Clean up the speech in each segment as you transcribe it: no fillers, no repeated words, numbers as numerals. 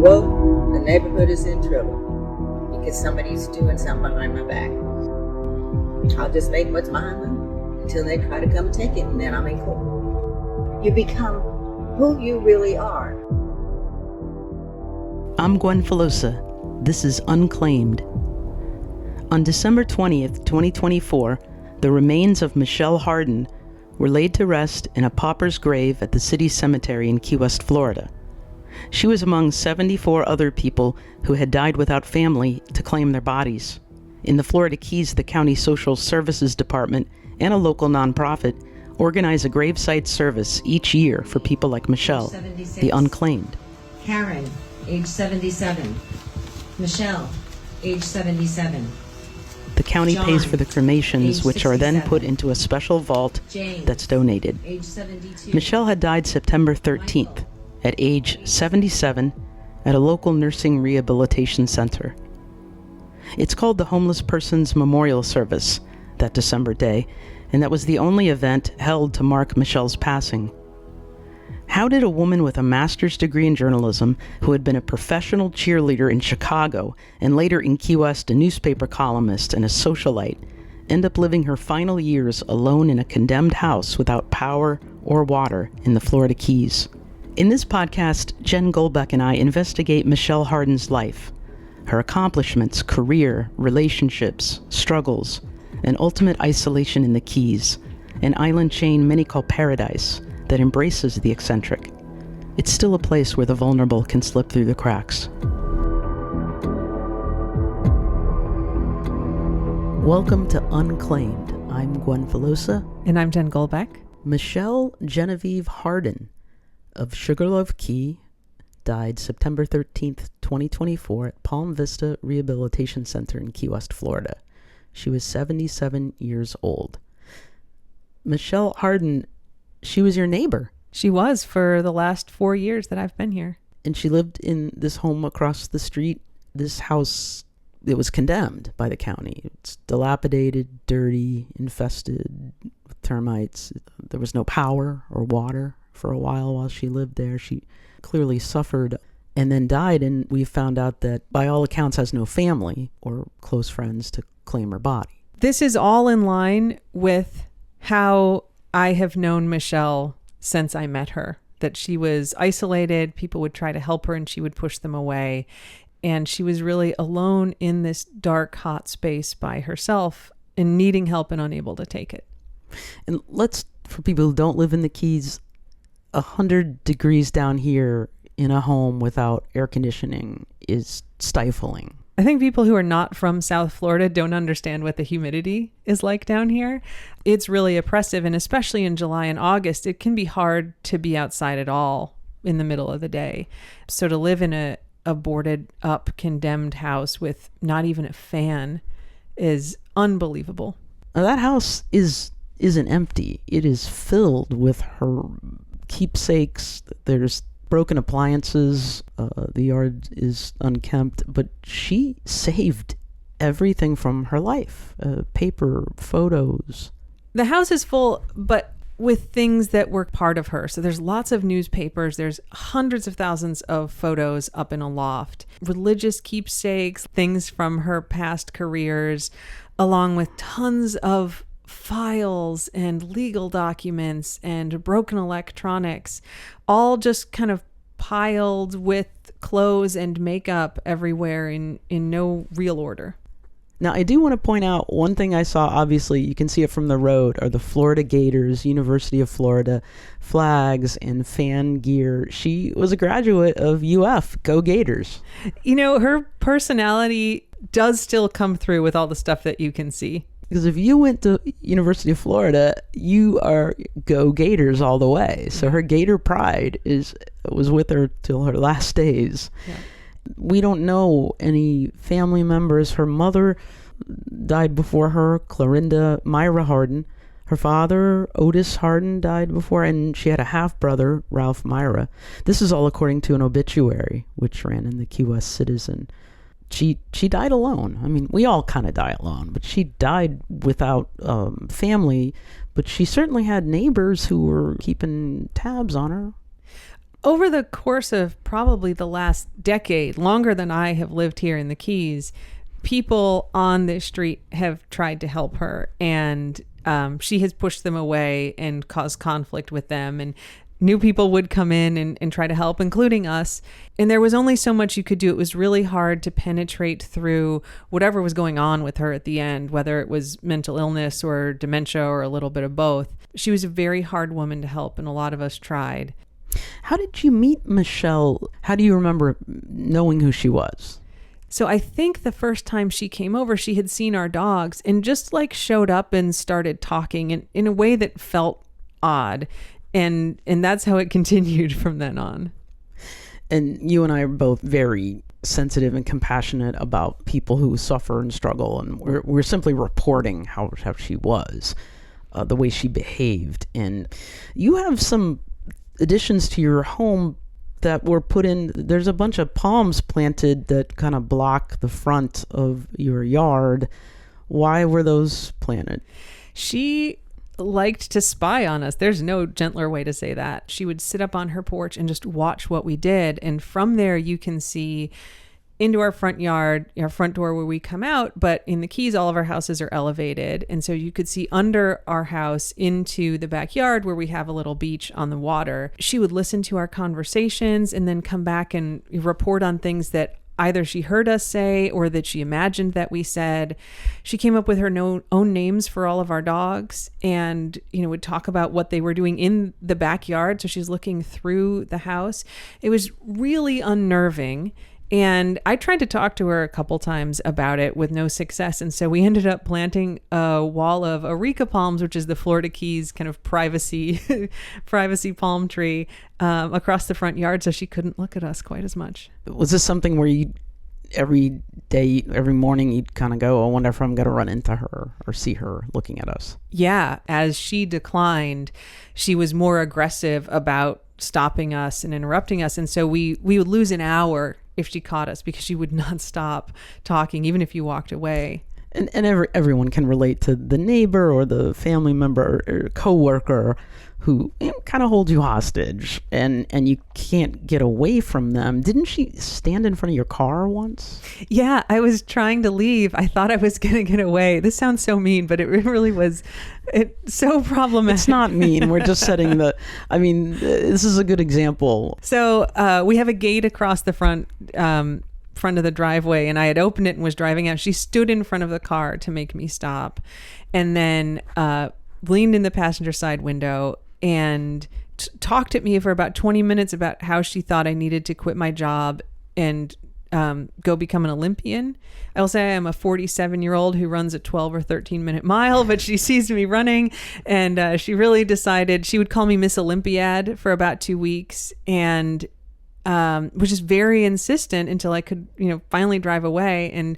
Whoa, the neighborhood is in trouble because somebody's doing something behind my back. I'll just make what's behind them until they try to come take it, and then I'm in court. You become who you really are. I'm Gwen Filosa. This is Unclaimed. On December 20th, 2024, the remains of Michele Hardin were laid to rest in a pauper's grave at the city cemetery in Key West, Florida. She was among 74 other people who had died without family to claim their bodies. In the Florida Keys, the County Social Services Department and a local nonprofit organize a gravesite service each year for people like Michele, the Unclaimed. Karen, age 77. Michele, age 77. The county John, pays for the cremations, which are then 67. put into a special vault James, that's donated. age 72. Michele had died September 13th at age 77 at a local nursing rehabilitation center. It's called the Homeless Persons Memorial Service that December day, and that was the only event held to mark Michele's passing. How did a woman with a master's degree in journalism, who had been a professional cheerleader in Chicago and later in Key West a newspaper columnist and a socialite, end up living her final years alone in a condemned house without power or water in the Florida Keys? In this podcast, Jen Goldbeck and I investigate Michele Hardin's life, her accomplishments, career, relationships, struggles, and ultimate isolation in the Keys, an island chain many call paradise that embraces the eccentric. It's still a place where the vulnerable can slip through the cracks. Welcome to Unclaimed. I'm Gwen Filosa. And I'm Jen Goldbeck. Michele Genevieve Hardin of Sugarloaf Key died September 13th, 2024 at Palm Vista Rehabilitation Center in Key West, Florida. She was 77 years old. Michele Hardin, she was your neighbor. She was for the last 4 years that I've been here. And she lived in this home across the street. This house, it was condemned by the county. It's dilapidated, dirty, infested with termites. There was no power or water for a while she lived there. She clearly suffered and then died, and we found out that by all accounts has no family or close friends to claim her body. This is all in line with how I have known Michele since I met her, that she was isolated, people would try to help her and she would push them away, and she was really alone in this dark, hot space by herself and needing help and unable to take it. And for people who don't live in the Keys, 100 degrees down here in a home without air conditioning is stifling. I think people who are not from South Florida don't understand what the humidity is like down here. It's really oppressive, and especially in July and August, it can be hard to be outside at all in the middle of the day. So to live in a boarded up, condemned house with not even a fan is unbelievable. Now, that house isn't empty. It is filled with her keepsakes. There's broken appliances. The yard is unkempt, but she saved everything from her life. Paper, photos. The house is full, but with things that were part of her. So there's lots of newspapers. There's hundreds of thousands of photos up in a loft. Religious keepsakes, things from her past careers, along with tons of files and legal documents and broken electronics, all just kind of piled with clothes and makeup everywhere in no real order. Now, I do want to point out one thing I saw. Obviously, you can see it from the road, are the Florida Gators, University of Florida flags and fan gear. She was a graduate of UF. Go Gators. You know, her personality does still come through with all the stuff that you can see. Because if you went to University of Florida, you are go Gators all the way. So her Gator pride was with her till her last days. Yeah. We don't know any family members. Her mother died before her, Clorinda Myra Hardin. Her father, Otis Hardin, died before, and she had a half-brother, Ralph Myra. This is all according to an obituary, which ran in the Key West Citizen. She died alone. I mean, we all kind of die alone, but she died without family. But she certainly had neighbors who were keeping tabs on her. Over the course of probably the last decade, longer than I have lived here in the Keys, people on this street have tried to help her, and she has pushed them away and caused conflict with them. And new people would come in and try to help, including us. And there was only so much you could do. It was really hard to penetrate through whatever was going on with her at the end, whether it was mental illness or dementia or a little bit of both. She was a very hard woman to help, and a lot of us tried. How did you meet Michele? How do you remember knowing who she was? So I think the first time she came over, she had seen our dogs and just like showed up and started talking in a way that felt odd. And that's how it continued from then on. And you and I are both very sensitive and compassionate about people who suffer and struggle. And we're simply reporting how she was, the way she behaved. And you have some additions to your home that were put in. There's a bunch of palms planted that kind of block the front of your yard. Why were those planted? She liked to spy on us. There's no gentler way to say that. She would sit up on her porch and just watch what we did. And from there, you can see into our front yard, our front door where we come out. But in the Keys, all of our houses are elevated. And so you could see under our house into the backyard where we have a little beach on the water. She would listen to our conversations and then come back and report on things that either she heard us say or that she imagined that we said. She came up with her own names for all of our dogs and, would talk about what they were doing in the backyard. So she's looking through the house. It was really unnerving. And I tried to talk to her a couple times about it with no success. And so we ended up planting a wall of areca palms, which is the Florida Keys kind of privacy palm tree, across the front yard, so she couldn't look at us quite as much. Was this something where you every morning you'd kind of go, I wonder if I'm going to run into her or see her looking at us? Yeah. As she declined, she was more aggressive about stopping us and interrupting us. And so we would lose an hour if she caught us because she would not stop talking, even if you walked away. And everyone can relate to the neighbor or the family member or coworker who kind of holds you hostage and you can't get away from them. Didn't she stand in front of your car once? Yeah, I was trying to leave. I thought I was going to get away. This sounds so mean, but it really was so problematic. It's not mean. We're just setting this is a good example. So we have a gate across the front of the driveway, and I had opened it and was driving out. She stood in front of the car to make me stop, and then leaned in the passenger side window and talked at me for about 20 minutes about how she thought I needed to quit my job and go become an Olympian. I will say I am a 47-year-old who runs a 12 or 13-minute mile, but she sees me running, and she really decided she would call me Miss Olympiad for about 2 weeks, and was just very insistent until I could, finally drive away. And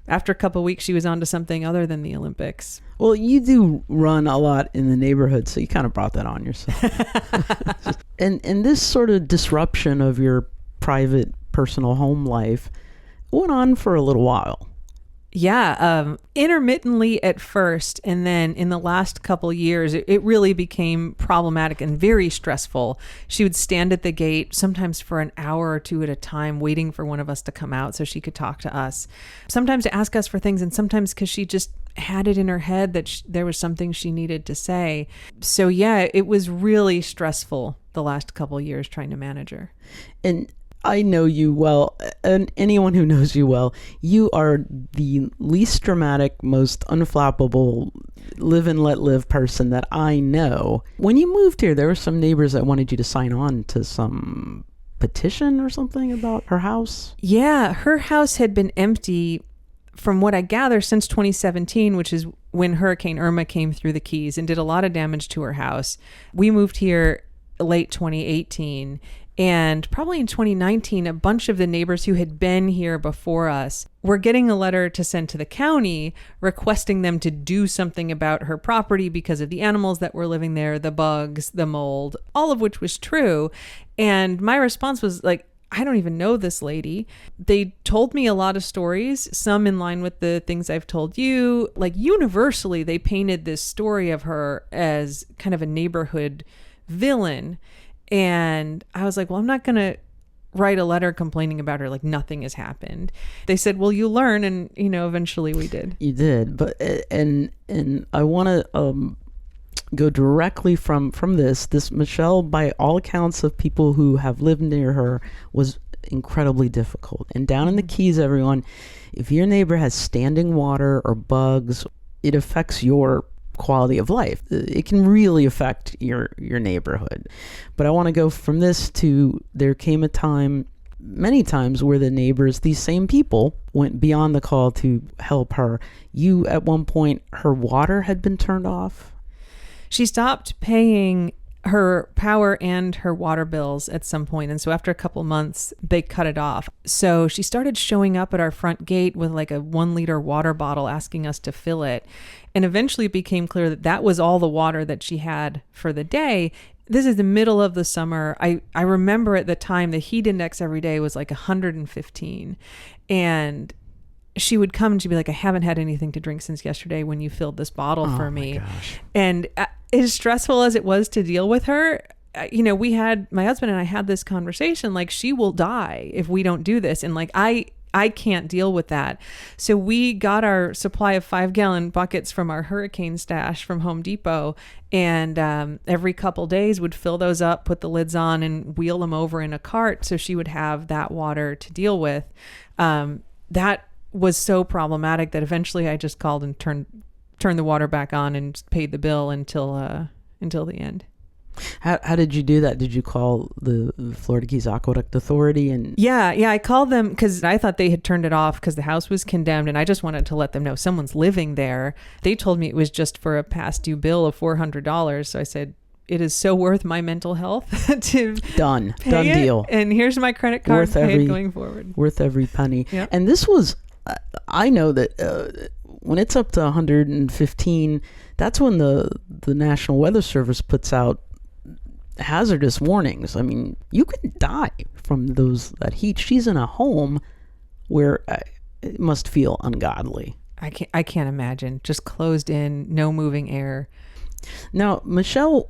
after a couple of weeks, she was on to something other than the Olympics. Well, you do run a lot in the neighborhood, so you kind of brought that on yourself. and this sort of disruption of your private, personal home life went on for a little while. Yeah, intermittently at first, and then in the last couple years, it really became problematic and very stressful. She would stand at the gate, sometimes for an hour or two at a time, waiting for one of us to come out so she could talk to us. Sometimes to ask us for things, and sometimes because she just had it in her head that there was something she needed to say. So yeah, it was really stressful the last couple years trying to manage her. And I know you well, and anyone who knows you well, you are the least dramatic, most unflappable, live and let live person that I know. When you moved here, there were some neighbors that wanted you to sign on to some petition or something about her house. Yeah, her house had been empty, from what I gather, since 2017, which is when Hurricane Irma came through the Keys and did a lot of damage to her house. We moved here late 2018. And probably in 2019, a bunch of the neighbors who had been here before us were getting a letter to send to the county requesting them to do something about her property because of the animals that were living there, the bugs, the mold, all of which was true. And my response was like, I don't even know this lady. They told me a lot of stories, some in line with the things I've told you. Like universally, they painted this story of her as kind of a neighborhood villain. And I was like, well, I'm not going to write a letter complaining about her. Like, nothing has happened. They said, well, you learn. And, eventually we did. You did. But, and I want to go directly from this Michele, by all accounts of people who have lived near her, was incredibly difficult. And down in the Keys, everyone, if your neighbor has standing water or bugs, it affects your quality of life. It can really affect your neighborhood. But I want to go from this to, there came a time, many times, where the neighbors, these same people, went beyond the call to help her. You, at one point, her water had been turned off. She stopped paying her power and her water bills at some point. And so after a couple months, they cut it off. So she started showing up at our front gate with like a 1-liter water bottle, asking us to fill it. And eventually it became clear that that was all the water that she had for the day. This is the middle of the summer. I remember at the time the heat index every day was like 115. And she would come and she'd be like, I haven't had anything to drink since yesterday when you filled this bottle for me. Gosh. And as stressful as it was to deal with her, my husband and I had this conversation, like, she will die if we don't do this. And like, I can't deal with that. So we got our supply of 5-gallon buckets from our hurricane stash from Home Depot. And every couple days would fill those up, put the lids on, and wheel them over in a cart. So she would have that water to deal with. That was so problematic that eventually I just called and turned the water back on and paid the bill until the end. How did you do that? Did you call the Florida Keys Aqueduct Authority? And Yeah, I called them because I thought they had turned it off because the house was condemned, and I just wanted to let them know someone's living there. They told me it was just for a past due bill of $400. So I said, it is so worth my mental health to done pay it. Deal. And here's my credit card, pay it going forward. Worth every penny. Yep. And this was, I know that when it's up to 115, that's when the National Weather Service puts out hazardous warnings. I mean, you could die from that heat. She's in a home where it must feel ungodly. I can't imagine. Just closed in, no moving air. Now, Michele,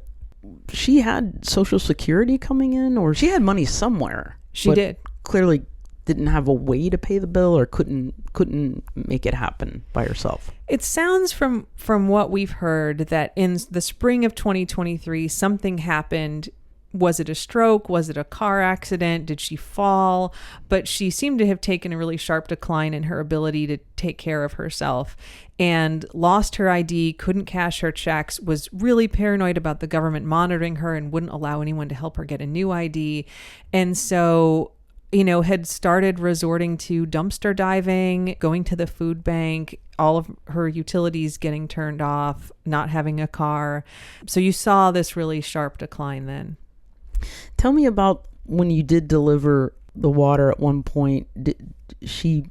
she had Social Security coming in, or she had money somewhere. She did. Clearly didn't have a way to pay the bill, or couldn't make it happen by herself. It sounds from what we've heard that in the spring of 2023, something happened. Was it a stroke? Was it a car accident? Did she fall? But she seemed to have taken a really sharp decline in her ability to take care of herself and lost her ID, couldn't cash her checks, was really paranoid about the government monitoring her and wouldn't allow anyone to help her get a new ID. And so, had started resorting to dumpster diving, going to the food bank, all of her utilities getting turned off, not having a car. So you saw this really sharp decline then. Tell me about when you did deliver the water at one point. She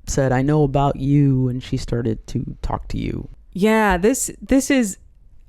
said, I know about you, and she started to talk to you. Yeah, this is,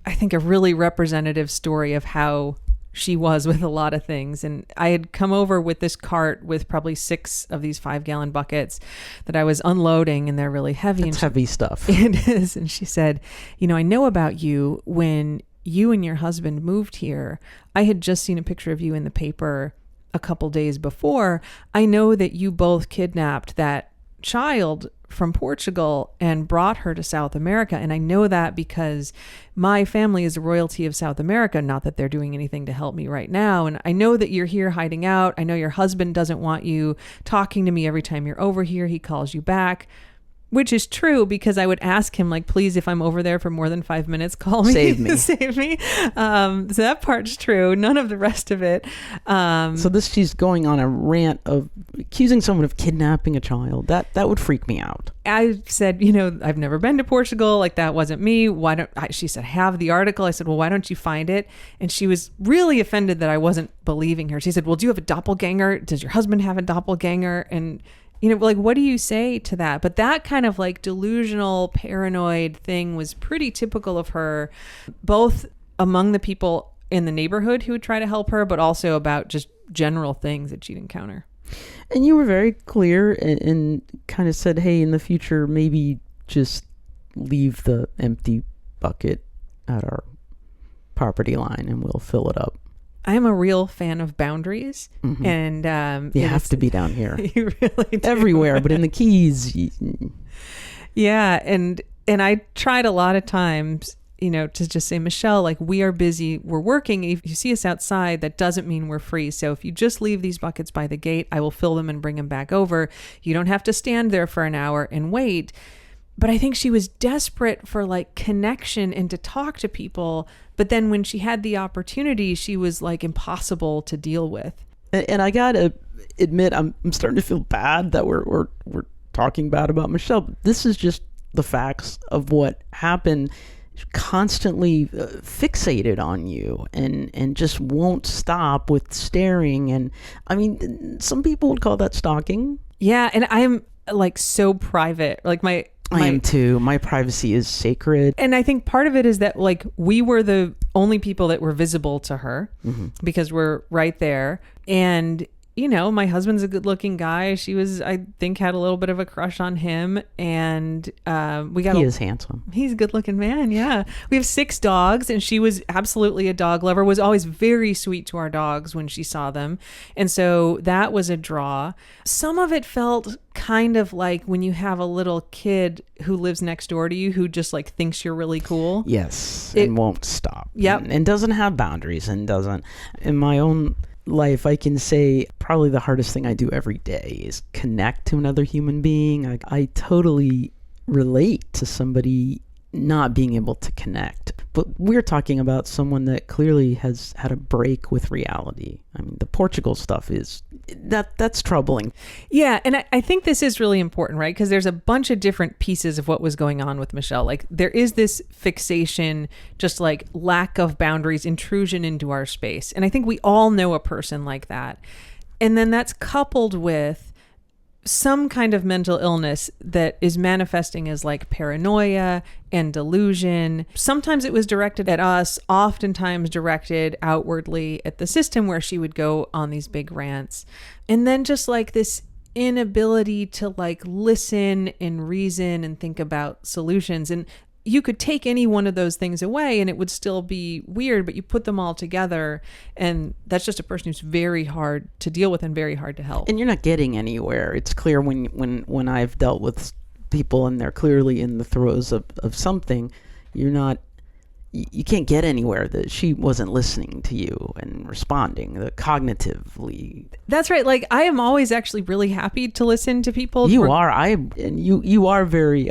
I think, a really representative story of how she was with a lot of things. And I had come over with this cart with probably 6 of these 5-gallon buckets that I was unloading, and they're really heavy. It's heavy stuff. It is. And she said, I know about you. When you and your husband moved here, I had just seen a picture of you in the paper a couple days before. I know that you both kidnapped that child from Portugal and brought her to South America. And I know that because my family is a royalty of South America, not that they're doing anything to help me right now. And I know that you're here hiding out. I know your husband doesn't want you talking to me every time you're over here. He calls you back. Which is true, because I would ask him, like, please, if I'm over there for more than 5 minutes, call me. Save me. Save me. So that part's true. None of the rest of it. So she's going on a rant of accusing someone of kidnapping a child. That would freak me out. I said, I've never been to Portugal. Like, that wasn't me. She said, have the article. I said, well, why don't you find it? And she was really offended that I wasn't believing her. She said, well, do you have a doppelganger? Does your husband have a doppelganger? And like, what do you say to that? But that kind of like delusional, paranoid thing was pretty typical of her, both among the people in the neighborhood who would try to help her, but also about just general things that she'd encounter. And you were very clear and kind of said, hey, in the future, maybe just leave the empty bucket at our property line and we'll fill it up. I'm a real fan of boundaries, and You have to be down here. You really do. Everywhere, but in the Keys. Yeah, and I tried a lot of times, to just say, Michele, like, we are busy, we're working. If you see us outside, that doesn't mean we're free. So if you just leave these buckets by the gate, I will fill them and bring them back over. You don't have to stand there for an hour and wait. But I think she was desperate for like connection and to talk to people. But then when she had the opportunity, she was like impossible to deal with. And I gotta admit, I'm starting to feel bad that we're talking bad about Michele. But this is just the facts of what happened. Constantly fixated on you and just won't stop with staring. And I mean, some people would call that stalking. Yeah, and I'm like so private. Like I am too. My privacy is sacred. And I think part of it is that like we were the only people that were visible to her because we're right there. And, my husband's a good looking guy. She was, I think, had a little bit of a crush on him. And he is handsome. He's a good looking man. Yeah. We have 6 dogs, and she was absolutely a dog lover, was always very sweet to our dogs when she saw them. And so that was a draw. Some of it felt kind of like when you have a little kid who lives next door to you who just like thinks you're really cool. Yes. And won't stop. Yep. And doesn't have boundaries and doesn't. In my own life, I can say probably the hardest thing I do every day is connect to another human being. I totally relate to somebody not being able to connect. But we're talking about someone that clearly has had a break with reality. I mean, the Portugal stuff that's troubling. Yeah, and I think this is really important, right? Because there's a bunch of different pieces of what was going on with Michele. Like, there is this fixation, just like lack of boundaries, intrusion into our space. And I think we all know a person like that. And then that's coupled with some kind of mental illness that is manifesting as like paranoia and delusion. Sometimes it was directed at us, oftentimes directed outwardly at the system, where she would go on these big rants. And then just like this inability to like listen and reason and think about solutions. And you could take any one of those things away and it would still be weird, but you put them all together and that's just a person who's very hard to deal with and very hard to help. And you're not getting anywhere. It's clear when I've dealt with people and they're clearly in the throes of something, you can't get anywhere. That she wasn't listening to you and responding cognitively. That's right. Like, I am always actually really happy to listen to people. You are very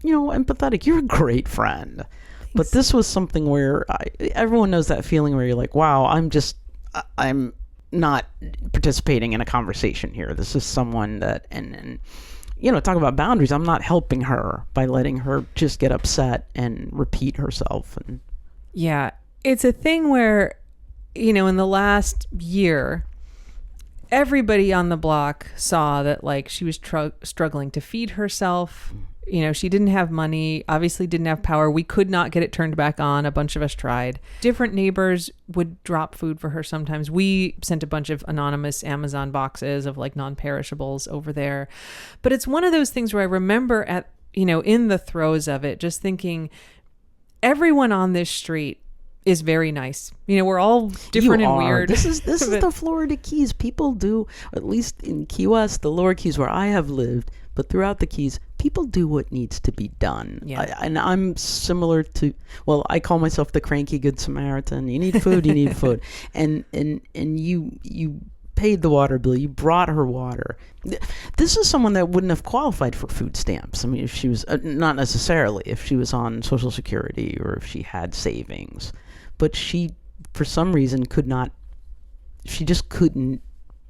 empathetic. You're a great friend. Thanks. But this was something where everyone knows that feeling where you're like, wow, I'm not participating in a conversation here. This is someone that, and talk about boundaries. I'm not helping her by letting her just get upset and repeat herself. And yeah, it's a thing where, in the last year, everybody on the block saw that like she was struggling to feed herself. She didn't have money, obviously didn't have power. We could not get it turned back on. A bunch of us tried. Different neighbors would drop food for her sometimes. We sent a bunch of anonymous Amazon boxes of like non-perishables over there. But it's one of those things where I remember in the throes of it, just thinking everyone on this street is very nice. We're all different and weird. This is the Florida Keys. People do, at least in Key West, the lower Keys where I have lived, but throughout the Keys, people do what needs to be done. Yeah. And I'm similar to, I call myself the cranky good Samaritan. You need food, you need food. And you paid the water bill, you brought her water. This is someone that wouldn't have qualified for food stamps. I mean, if she was, not necessarily, if she was on Social Security or if she had savings. But she, for some reason, she just couldn't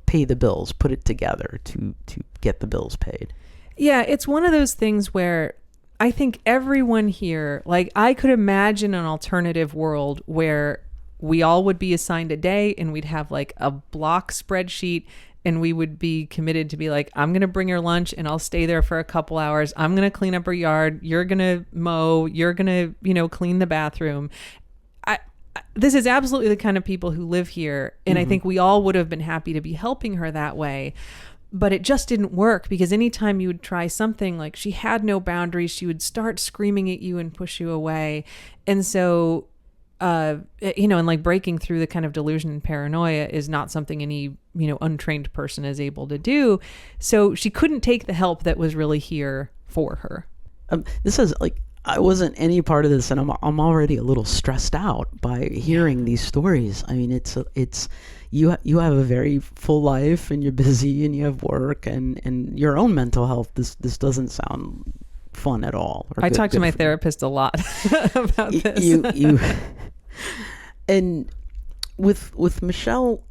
pay the bills, put it together to get the bills paid. Yeah, it's one of those things where I think everyone here, like, I could imagine an alternative world where we all would be assigned a day and we'd have like a block spreadsheet and we would be committed to be like, I'm going to bring her lunch and I'll stay there for a couple hours. I'm going to clean up her yard. You're going to mow. You're going to, clean the bathroom. This is absolutely the kind of people who live here. And I think we all would have been happy to be helping her that way. But it just didn't work because anytime you would try something, like, she had no boundaries, she would start screaming at you and push you away. And so and like breaking through the kind of delusion and paranoia is not something any, untrained person is able to do. So she couldn't take the help that was really here for her. This is like, I wasn't any part of this, and I'm already a little stressed out by hearing these stories. I mean, it's you have a very full life, and you're busy, and you have work, and your own mental health. This doesn't sound fun at all. I talk to my therapist a lot about this. You and with Michele,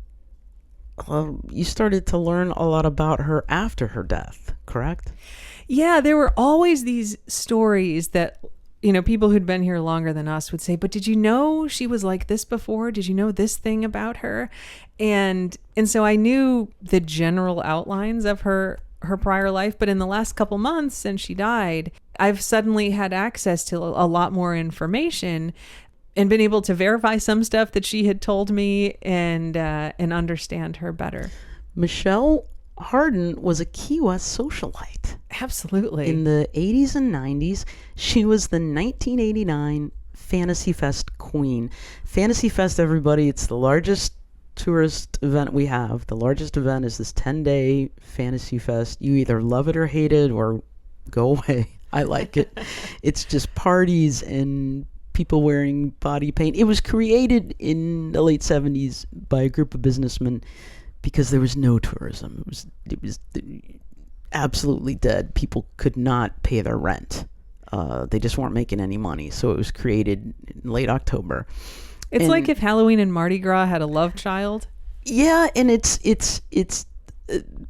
you started to learn a lot about her after her death, correct? Yeah, there were always these stories that, people who'd been here longer than us would say, but did you know she was like this before? Did you know this thing about her? And so I knew the general outlines of her prior life, but in the last couple months since she died, I've suddenly had access to a lot more information and been able to verify some stuff that she had told me and understand her better. Michele Hardin was a Key West socialite. Absolutely. In the 80s and 90s, she was the 1989 Fantasy Fest queen. Fantasy Fest, everybody, it's the largest tourist event we have. The largest event is this 10-day Fantasy Fest. You either love it or hate it or go away. I like it. It's just parties and people wearing body paint. It was created in the late 70s by a group of businessmen because there was no tourism. It was absolutely dead. People could not pay their rent. They just weren't making any money. So it was created in late October. It's like if Halloween and Mardi Gras had a love child. Yeah, and it's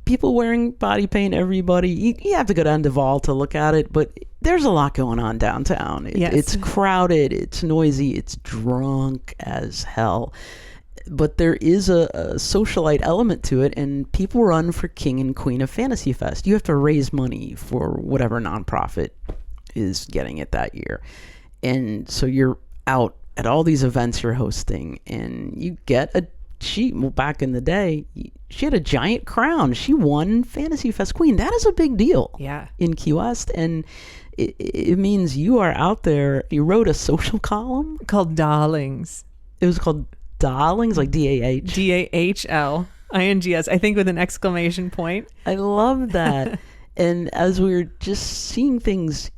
people wearing body paint. Everybody, you have to go down to Duval to look at it, but there's a lot going on downtown. Yes. It's crowded, it's noisy, it's drunk as hell. But there is a socialite element to it, and people run for king and queen of Fantasy Fest. You have to raise money for whatever nonprofit is getting it that year. And so you're out at all these events you're hosting, and you get back in the day, she had a giant crown. She won Fantasy Fest Queen. That is a big deal. Yeah. In Key West, and it means you are out there. You wrote a social column called Darlings. It was called Darlings, like DAH. DAHLINGS, I think with an exclamation point. I love that. And as we were just seeing things,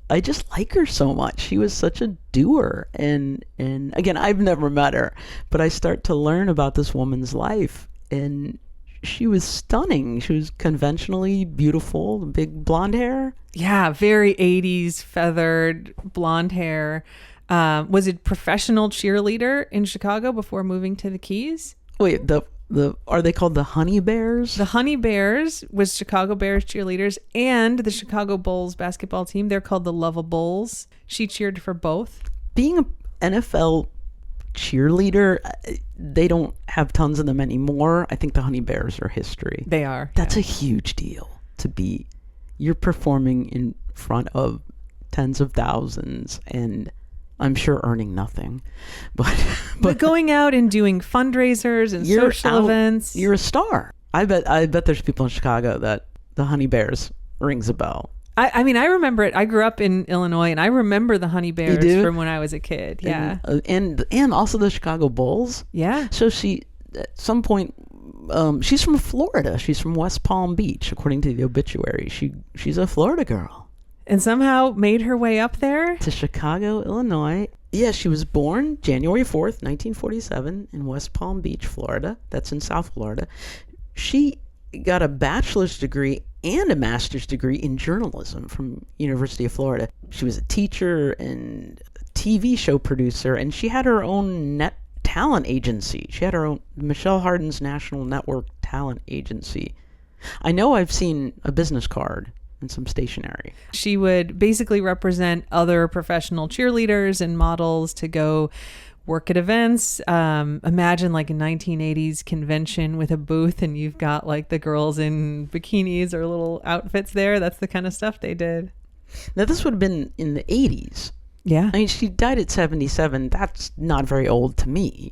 I just like her so much. She was such a doer. And again, I've never met her, but I start to learn about this woman's life. And she was stunning. She was conventionally beautiful, big blonde hair. Yeah, very 80s feathered blonde hair. Was a professional cheerleader in Chicago before moving to the Keys. Wait, are they called the Honey Bears? The Honey Bears was Chicago Bears cheerleaders, and the Chicago Bulls basketball team, they're called the Lova Bulls. She cheered for both. Being an NFL cheerleader, they don't have tons of them anymore. I think the Honey Bears are history. They are. That's a huge deal to be. You're performing in front of tens of thousands, and I'm sure earning nothing, but going out and doing fundraisers and social events. You're a star. I bet there's people in Chicago that the Honey Bears rings a bell. I mean, I remember it. I grew up in Illinois, and I remember the Honey Bears from when I was a kid. Yeah, and also the Chicago Bulls. Yeah. So she, at some point, she's from Florida. She's from West Palm Beach, according to the obituary. She's a Florida girl. And somehow made her way up there? To Chicago, Illinois. Yeah, she was born January 4th, 1947 in West Palm Beach, Florida. That's in South Florida. She got a bachelor's degree and a master's degree in journalism from University of Florida. She was a teacher and a TV show producer, and she had her own talent agency. She had her own Michele Hardin's National Network Talent Agency. I know I've seen a business card and some stationery. She would basically represent other professional cheerleaders and models to go work at events. Imagine like a 1980s convention with a booth, and you've got like the girls in bikinis or little outfits there. That's the kind of stuff they did. Now this would have been in the 80s. Yeah. I mean, she died at 77. That's not very old to me.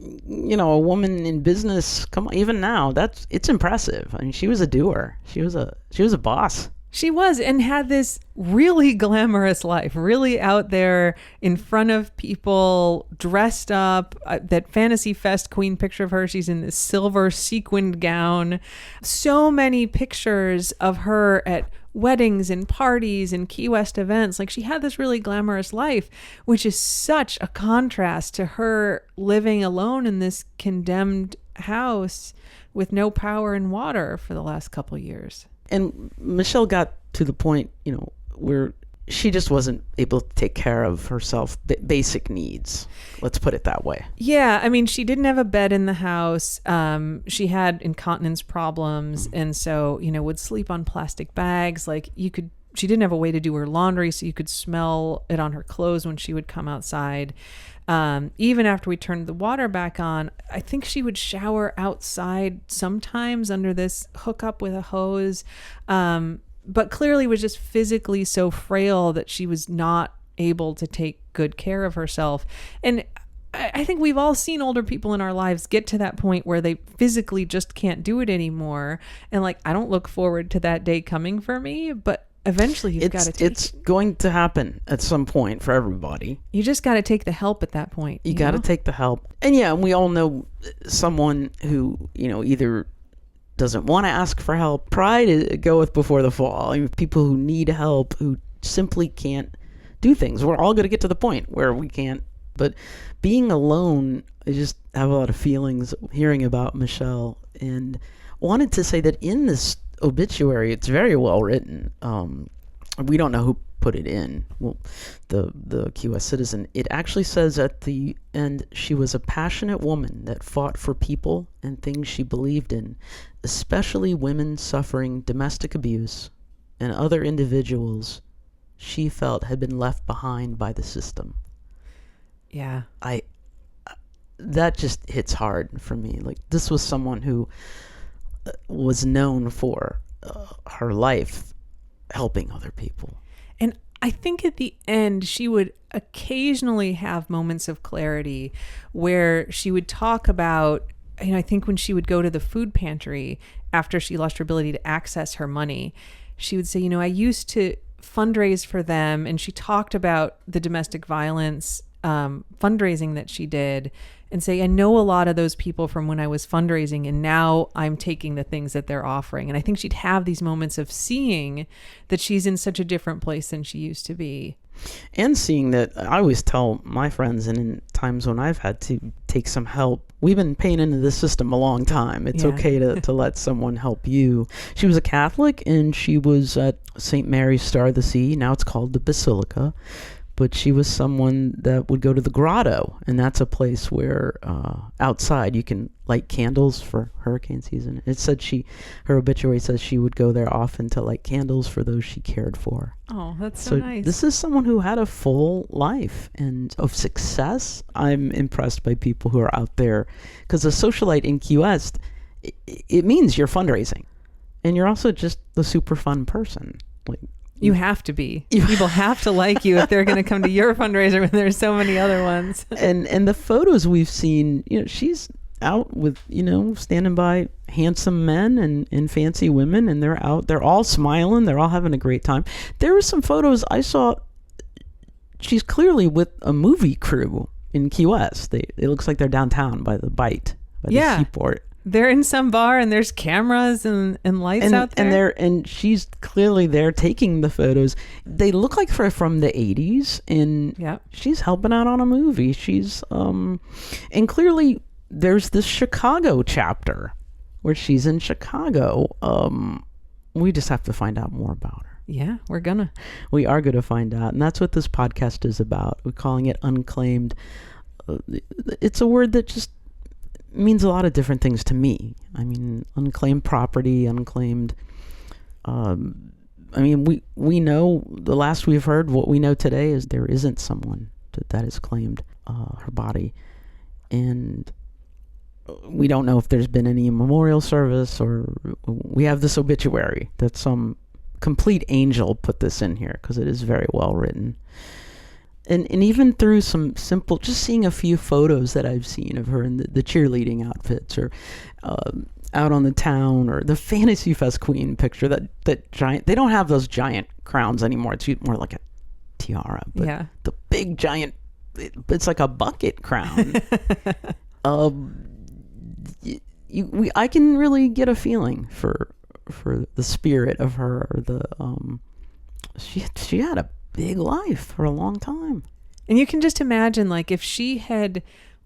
A woman in business, come on, even now, it's impressive. I mean, she was a doer. She was a boss. She was, and had this really glamorous life, really out there in front of people, dressed up. That Fantasy Fest Queen picture of her, she's in this silver sequined gown. So many pictures of her at weddings and parties and Key West events. Like, she had this really glamorous life, which is such a contrast to her living alone in this condemned house with no power and water for the last couple years. And Michele got to the point, where she just wasn't able to take care of herself, basic needs. Let's put it that way. Yeah, I mean, she didn't have a bed in the house. She had incontinence problems, and so, would sleep on plastic bags. Like, she didn't have a way to do her laundry, so you could smell it on her clothes when she would come outside. Even after we turned the water back on, I think she would shower outside sometimes under this hookup with a hose. But clearly was just physically so frail that she was not able to take good care of herself. And I think we've all seen older people in our lives get to that point where they physically just can't do it anymore. And like, I don't look forward to that day coming for me, but eventually you've got to take it's going to happen at some point for everybody. You just got to take the help at that point. You got to take the help. And yeah, we all know someone who, either doesn't want to ask for help. Pride goeth before the fall. I mean, people who need help, who simply can't do things. We're all going to get to the point where we can't. But being alone, I just have a lot of feelings hearing about Michele, and wanted to say that in this obituary, it's very well written. We don't know who put it in. Well, the Key West Citizen. It actually says at the end, she was a passionate woman that fought for people and things she believed in, especially women suffering domestic abuse and other individuals she felt had been left behind by the system. Yeah. That just hits hard for me. Like, this was someone who was known for her life helping other people. And I think at the end, she would occasionally have moments of clarity where she would talk about, I think when she would go to the food pantry after she lost her ability to access her money, she would say, I used to fundraise for them. And she talked about the domestic violence fundraising that she did, and say, I know a lot of those people from when I was fundraising, and now I'm taking the things that they're offering. And I think she'd have these moments of seeing that she's in such a different place than she used to be. And seeing that, I always tell my friends, and in times when I've had to take some help, we've been paying into this system a long time. It's okay to let someone help you. She was a Catholic, and she was at St. Mary's Star of the Sea. Now it's called the Basilica. But she was someone that would go to the grotto, and that's a place where outside you can light candles for hurricane season. It said her obituary says she would go there often to light candles for those she cared for. Oh, that's so nice. This is someone who had a full life and of success. I'm impressed by people who are out there, because a socialite in Key West, it means you're fundraising, and you're also just the super fun person. Like, you have to be. People have to like you if they're going to come to your fundraiser when there's so many other ones. And the photos we've seen, she's out with, standing by handsome men and fancy women, and they're all smiling. They're all having a great time. There were some photos I saw. She's clearly with a movie crew in Key West. It looks like they're downtown by the Bight, by the seaport. They're in some bar, and there's cameras and lights out there. And she's clearly there taking the photos. They look like from the 80s, and she's helping out on a movie. She's and clearly there's this Chicago chapter where she's in Chicago. We just have to find out more about her. Yeah, we are going to find out, and that's what this podcast is about. We're calling it Unclaimed. It's a word that just means a lot of different things to me. I mean, unclaimed property, unclaimed. We know, the last we've heard, what we know today is there isn't someone that has claimed her body, and we don't know if there's been any memorial service, or we have this obituary that some complete angel put this in here, because it is very well written. And even through some simple, just seeing a few photos that I've seen of her in the cheerleading outfits, or out on the town, or the Fantasy Fest queen picture, that giant, they don't have those giant crowns anymore. It's more like a tiara, but Yeah. the big giant, it's like a bucket crown. I can really get a feeling for the spirit of her. She had a big life for a long time. And you can just imagine, like, if she had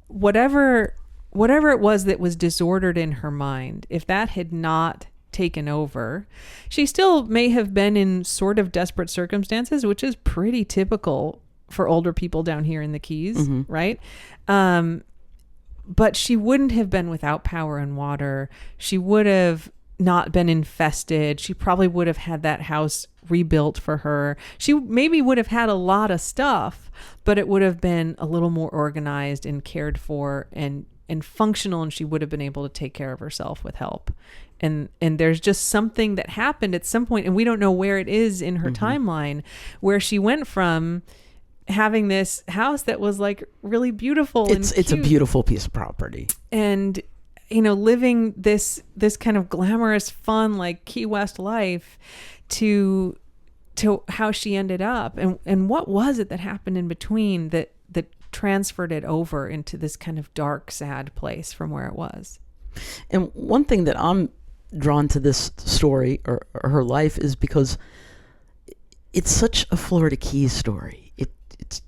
whatever it was that was disordered in her mind, if that had not taken over, she still may have been in sort of desperate circumstances, which is pretty typical for older people down here in the Keys, right? But she wouldn't have been without power and water. She would have not been infested. She probably would have had that house rebuilt for her. She maybe would have had a lot of stuff, but it would have been a little more organized and cared for and functional, and she would have been able to take care of herself with help. And there's just something that happened at some point, and we don't know where it is in her timeline, where she went from having this house that was like really beautiful. It's a beautiful piece of property. And, you know, living this kind of glamorous, fun, like Key West life to how she ended up. And what was it that happened in between that transferred it over into this kind of dark, sad place from where it was? And one thing that I'm drawn to this story or her life is because it's such a Florida Keys story. It's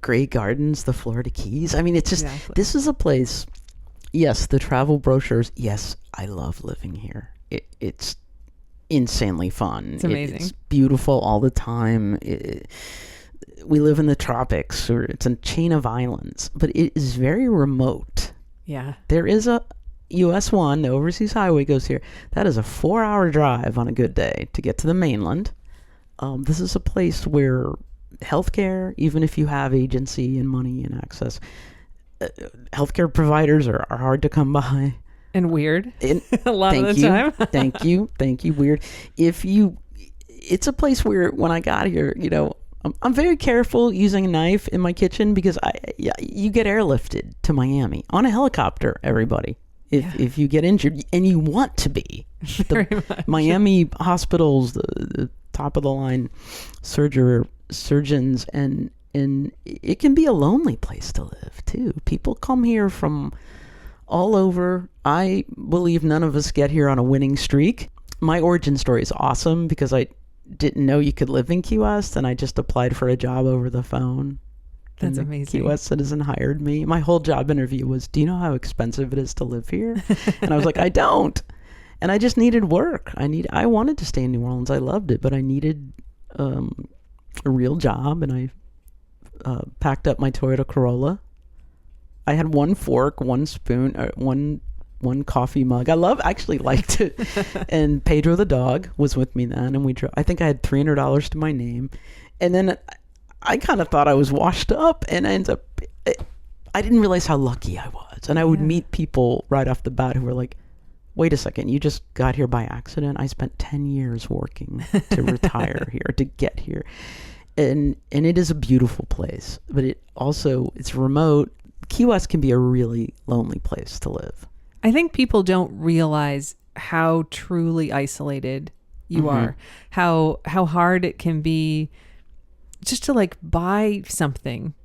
Grey Gardens, the Florida Keys. I mean, it's just, This is a place, yes, the travel brochures, yes, I love living here. It's insanely fun. It's amazing. It's beautiful all the time. We live in the tropics, or it's a chain of islands, but it is very remote. Yeah. There is a US1, the overseas highway goes here. That is a 4-hour drive on a good day to get to the mainland. This is a place where healthcare, even if you have agency and money and access, healthcare providers are hard to come by. And weird. A lot of the time. Thank you. Weird. It's a place where when I got here, you know, I'm very careful using a knife in my kitchen because you get airlifted to Miami on a helicopter, everybody. If you get injured, and you want to be. Very much. Miami hospitals, the top of the line surgeons, and it can be a lonely place to live too. People come here from all over. I believe none of us get here on a winning streak. My origin story is awesome because I didn't know you could live in Key West, and I just applied for a job over the phone. That's amazing. Key West citizen hired me. My whole job interview was, do you know how expensive it is to live here? And I was like, I don't. And I just needed work. I wanted to stay in New Orleans. I loved it, but I needed a real job, and I packed up my Toyota Corolla. I had one fork, one spoon, one coffee mug. I actually liked it. And Pedro the dog was with me then, and we drove. I think I had $300 to my name, and then I kind of thought I was washed up, and I didn't realize how lucky I was. And I would meet people right off the bat who were like, wait a second, you just got here by accident? I spent 10 years working to retire here, to get here. And it is a beautiful place, but it's remote. Key West can be a really lonely place to live. I think people don't realize how truly isolated you are, how hard it can be just to like buy something.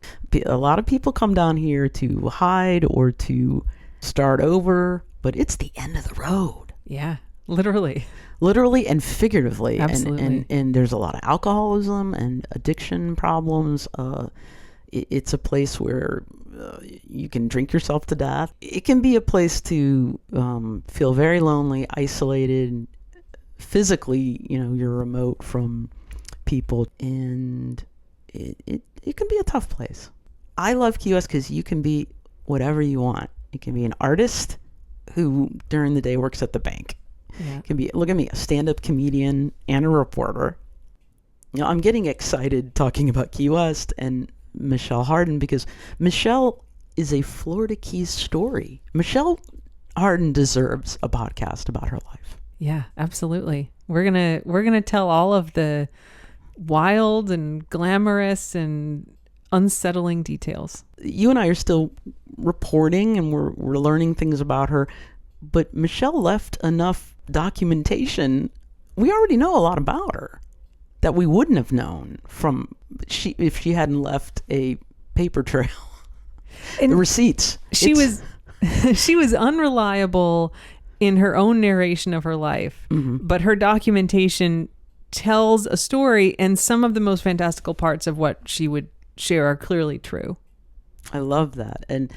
A lot of people come down here to hide or to start over, but it's the end of the road. Yeah, literally and figuratively. Absolutely. And there's a lot of alcoholism and addiction problems. It's a place where you can drink yourself to death. It can be a place to feel very lonely, isolated. Physically, you know, you're remote from people, and it can be a tough place. I love Key West because you can be whatever you want. You can be an artist who during the day works at the bank. Yeah. It can be, look at me, a stand-up comedian and a reporter. You know, I'm getting excited talking about Key West and Michele Hardin because Michele is a Florida Keys story. Michele Hardin deserves a podcast about her life. Yeah, absolutely. We're gonna tell all of the wild and glamorous and unsettling details. You and I are still reporting, and we're learning things about her. but Michele left enough documentation. We already know a lot about her that we wouldn't have known if she hadn't left a paper trail. And the receipts. She was unreliable in her own narration of her life, but her documentation tells a story, and some of the most fantastical parts of what she would share are clearly true. I love that. And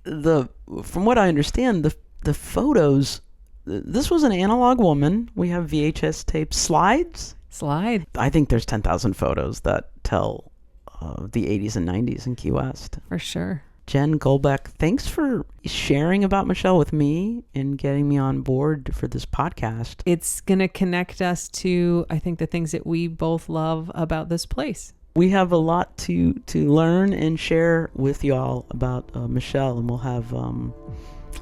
from what I understand, the photos, this was an analog woman. We have VHS tape slides. I think there's 10,000 photos that tell the 80s and 90s in Key West. For sure. Jen Golbeck, thanks for sharing about Michele with me and getting me on board for this podcast. It's going to connect us to, I think, the things that we both love about this place. We have a lot to learn and share with y'all about Michele, and we'll have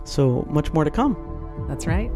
so much more to come. That's right.